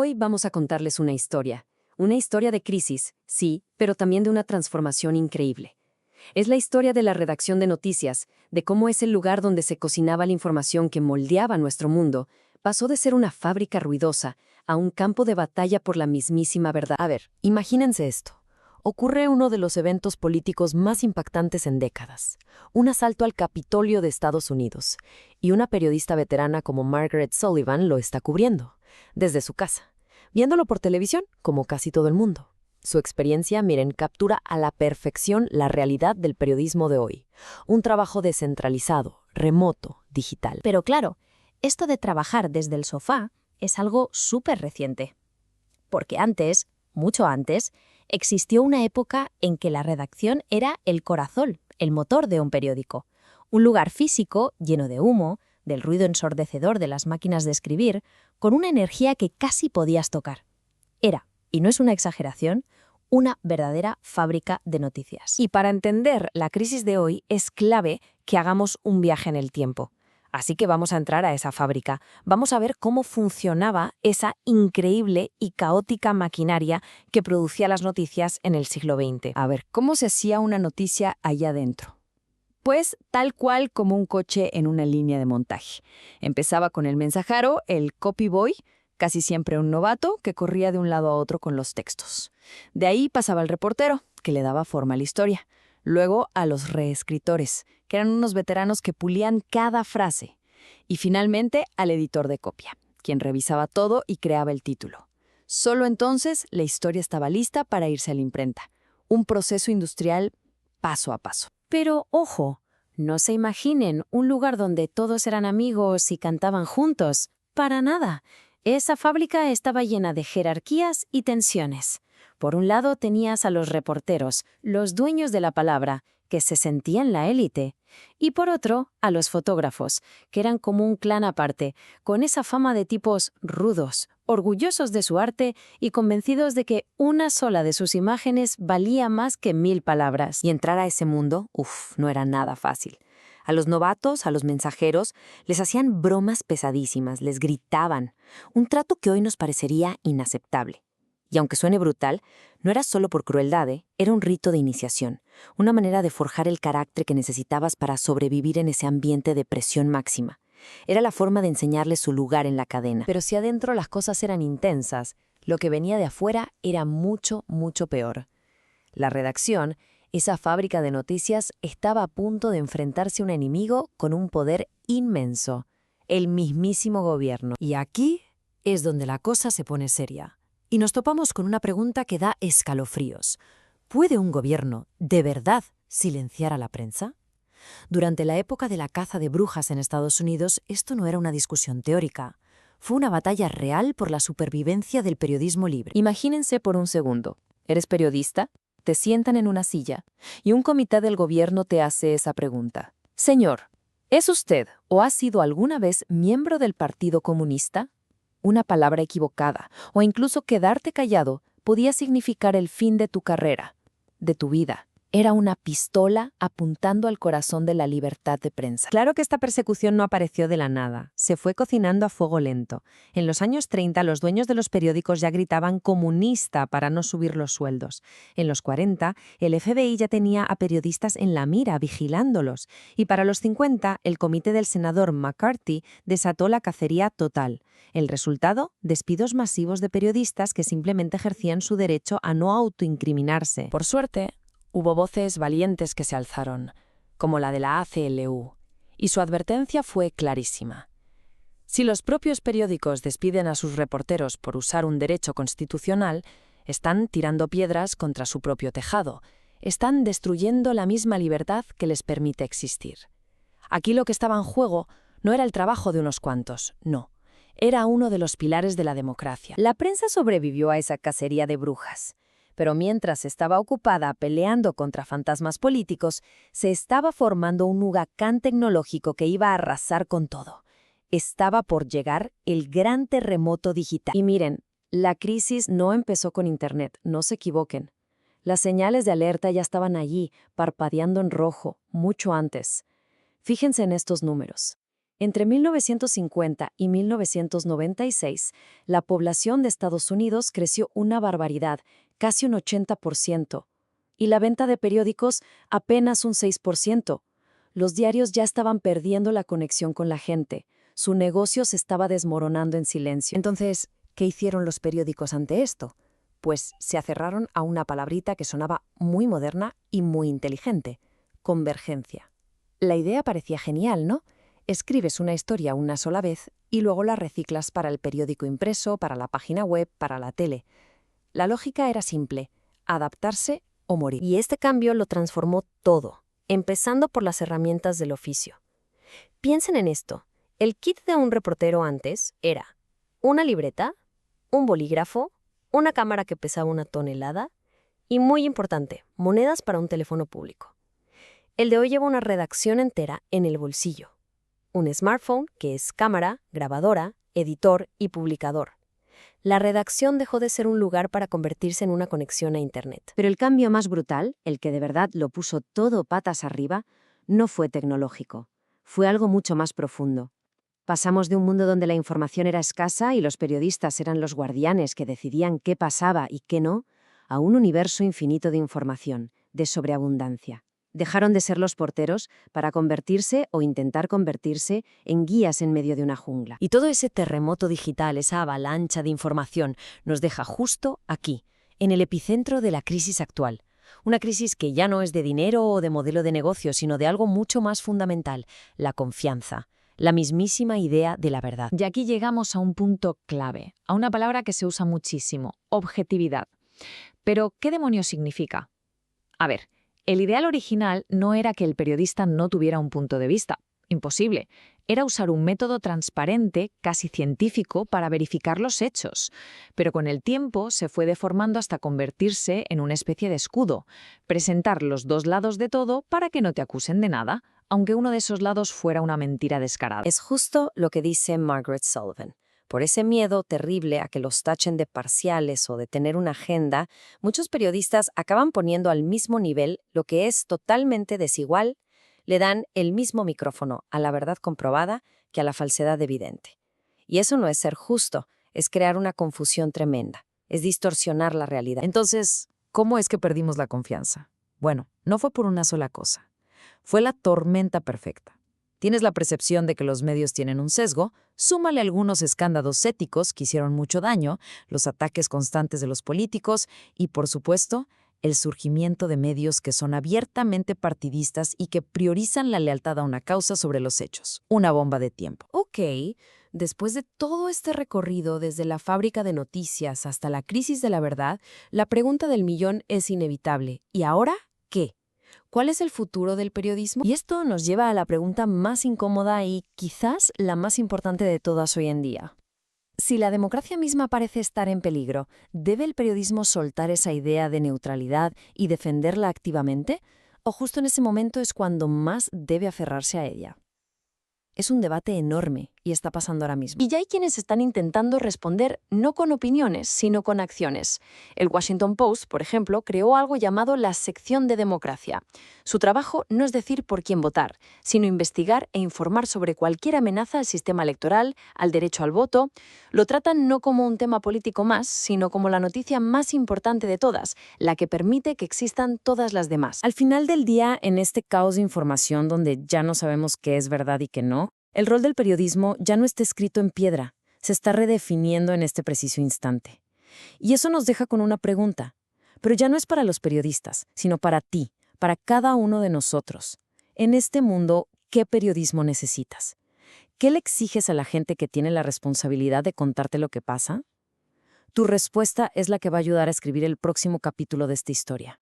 Hoy vamos a contarles una historia. Una historia de crisis, sí, pero también de una transformación increíble. Es la historia de la redacción de noticias, de cómo es el lugar donde se cocinaba la información que moldeaba nuestro mundo, pasó de ser una fábrica ruidosa a un campo de batalla por la mismísima verdad. A ver, imagínense esto. Ocurre uno de los eventos políticos más impactantes en décadas, un asalto al Capitolio de Estados Unidos, y una periodista veterana como Margaret Sullivan lo está cubriendo, desde su casa, viéndolo por televisión, como casi todo el mundo. Su experiencia, miren, captura a la perfección la realidad del periodismo de hoy, un trabajo descentralizado, remoto, digital. Pero claro, esto de trabajar desde el sofá es algo súper reciente. Porque antes, mucho antes, existió una época en que la redacción era el corazón, el motor de un periódico. Un lugar físico, lleno de humo, del ruido ensordecedor de las máquinas de escribir, con una energía que casi podías tocar. Era, y no es una exageración, una verdadera fábrica de noticias. Y para entender la crisis de hoy es clave que hagamos un viaje en el tiempo. Así que vamos a entrar a esa fábrica. Vamos a ver cómo funcionaba esa increíble y caótica maquinaria que producía las noticias en el siglo XX. A ver, ¿cómo se hacía una noticia allá adentro? Pues tal cual como un coche en una línea de montaje. Empezaba con el mensajero, el copy boy, casi siempre un novato que corría de un lado a otro con los textos. De ahí pasaba el reportero, que le daba forma a la historia. Luego a los reescritores, que eran unos veteranos que pulían cada frase. Y finalmente al editor de copia, quien revisaba todo y creaba el título. Solo entonces la historia estaba lista para irse a la imprenta. Un proceso industrial paso a paso. Pero, ojo, no se imaginen un lugar donde todos eran amigos y cantaban juntos. Para nada. Esa fábrica estaba llena de jerarquías y tensiones. Por un lado tenías a los reporteros, los dueños de la palabra, que se sentían la élite, y por otro, a los fotógrafos, que eran como un clan aparte, con esa fama de tipos rudos, orgullosos de su arte y convencidos de que una sola de sus imágenes valía más que 1000 palabras. Y entrar a ese mundo, no era nada fácil. A los novatos, a los mensajeros, les hacían bromas pesadísimas, les gritaban, un trato que hoy nos parecería inaceptable. Y aunque suene brutal, no era solo por crueldad, era un rito de iniciación, una manera de forjar el carácter que necesitabas para sobrevivir en ese ambiente de presión máxima. Era la forma de enseñarles su lugar en la cadena. Pero si adentro las cosas eran intensas, lo que venía de afuera era mucho, mucho peor. La redacción, esa fábrica de noticias, estaba a punto de enfrentarse a un enemigo con un poder inmenso, el mismísimo gobierno. Y aquí es donde la cosa se pone seria. Y nos topamos con una pregunta que da escalofríos. ¿Puede un gobierno, de verdad, silenciar a la prensa? Durante la época de la caza de brujas en Estados Unidos, esto no era una discusión teórica. Fue una batalla real por la supervivencia del periodismo libre. Imagínense por un segundo. ¿Eres periodista? Te sientan en una silla y un comité del gobierno te hace esa pregunta. Señor, ¿es usted o ha sido alguna vez miembro del Partido Comunista? Una palabra equivocada, o incluso quedarte callado, podía significar el fin de tu carrera, de tu vida. Era una pistola apuntando al corazón de la libertad de prensa. Claro que esta persecución no apareció de la nada, se fue cocinando a fuego lento. En los años 30 los dueños de los periódicos ya gritaban comunista para no subir los sueldos. En los 40 el FBI ya tenía a periodistas en la mira vigilándolos. Y para los 50 el comité del senador McCarthy desató la cacería total. El resultado, despidos masivos de periodistas que simplemente ejercían su derecho a no autoincriminarse. Por suerte, hubo voces valientes que se alzaron, como la de la ACLU, y su advertencia fue clarísima. Si los propios periódicos despiden a sus reporteros por usar un derecho constitucional, están tirando piedras contra su propio tejado, están destruyendo la misma libertad que les permite existir. Aquí lo que estaba en juego no era el trabajo de unos cuantos, no. Era uno de los pilares de la democracia. La prensa sobrevivió a esa cacería de brujas. Pero mientras estaba ocupada peleando contra fantasmas políticos, se estaba formando un huracán tecnológico que iba a arrasar con todo. Estaba por llegar el gran terremoto digital. Y miren, la crisis no empezó con Internet, no se equivoquen. Las señales de alerta ya estaban allí, parpadeando en rojo, mucho antes. Fíjense en estos números. Entre 1950 y 1996, la población de Estados Unidos creció una barbaridad, casi un 80%, y la venta de periódicos apenas un 6%. Los diarios ya estaban perdiendo la conexión con la gente. Su negocio se estaba desmoronando en silencio. Entonces, ¿qué hicieron los periódicos ante esto? Pues se aferraron a una palabrita que sonaba muy moderna y muy inteligente: convergencia. La idea parecía genial, ¿no? Escribes una historia una sola vez y luego la reciclas para el periódico impreso, para la página web, para la tele. La lógica era simple: adaptarse o morir. Y este cambio lo transformó todo, empezando por las herramientas del oficio. Piensen en esto. El kit de un reportero antes era una libreta, un bolígrafo, una cámara que pesaba 1 tonelada y, muy importante, monedas para un teléfono público. El de hoy lleva una redacción entera en el bolsillo. Un smartphone que es cámara, grabadora, editor y publicador. La redacción dejó de ser un lugar para convertirse en una conexión a Internet. Pero el cambio más brutal, el que de verdad lo puso todo patas arriba, no fue tecnológico. Fue algo mucho más profundo. Pasamos de un mundo donde la información era escasa y los periodistas eran los guardianes que decidían qué pasaba y qué no, a un universo infinito de información, de sobreabundancia. Dejaron de ser los porteros para convertirse o intentar convertirse en guías en medio de una jungla. Y todo ese terremoto digital, esa avalancha de información, nos deja justo aquí, en el epicentro de la crisis actual. Una crisis que ya no es de dinero o de modelo de negocio, sino de algo mucho más fundamental: la confianza. La mismísima idea de la verdad. Y aquí llegamos a un punto clave, a una palabra que se usa muchísimo: objetividad. Pero, ¿qué demonios significa? A ver, el ideal original no era que el periodista no tuviera un punto de vista. Imposible. Era usar un método transparente, casi científico, para verificar los hechos. Pero con el tiempo se fue deformando hasta convertirse en una especie de escudo. Presentar los dos lados de todo para que no te acusen de nada, aunque uno de esos lados fuera una mentira descarada. Es justo lo que dice Margaret Sullivan. Por ese miedo terrible a que los tachen de parciales o de tener una agenda, muchos periodistas acaban poniendo al mismo nivel lo que es totalmente desigual. Le dan el mismo micrófono a la verdad comprobada que a la falsedad evidente. Y eso no es ser justo, es crear una confusión tremenda, es distorsionar la realidad. Entonces, ¿cómo es que perdimos la confianza? Bueno, no fue por una sola cosa. Fue la tormenta perfecta. Tienes la percepción de que los medios tienen un sesgo, súmale algunos escándalos éticos que hicieron mucho daño, los ataques constantes de los políticos y, por supuesto, el surgimiento de medios que son abiertamente partidistas y que priorizan la lealtad a una causa sobre los hechos. Una bomba de tiempo. Ok, después de todo este recorrido desde la fábrica de noticias hasta la crisis de la verdad, la pregunta del millón es inevitable. ¿Y ahora qué? ¿Cuál es el futuro del periodismo? Y esto nos lleva a la pregunta más incómoda y quizás la más importante de todas hoy en día. Si la democracia misma parece estar en peligro, ¿debe el periodismo soltar esa idea de neutralidad y defenderla activamente? ¿O justo en ese momento es cuando más debe aferrarse a ella? Es un debate enorme y está pasando ahora mismo. Y ya hay quienes están intentando responder no con opiniones, sino con acciones. El Washington Post, por ejemplo, creó algo llamado la sección de democracia. Su trabajo no es decir por quién votar, sino investigar e informar sobre cualquier amenaza al sistema electoral, al derecho al voto. Lo tratan no como un tema político más, sino como la noticia más importante de todas, la que permite que existan todas las demás. Al final del día, en este caos de información donde ya no sabemos qué es verdad y qué no, el rol del periodismo ya no está escrito en piedra, se está redefiniendo en este preciso instante. Y eso nos deja con una pregunta, pero ya no es para los periodistas, sino para ti, para cada uno de nosotros. En este mundo, ¿qué periodismo necesitas? ¿Qué le exiges a la gente que tiene la responsabilidad de contarte lo que pasa? Tu respuesta es la que va a ayudar a escribir el próximo capítulo de esta historia.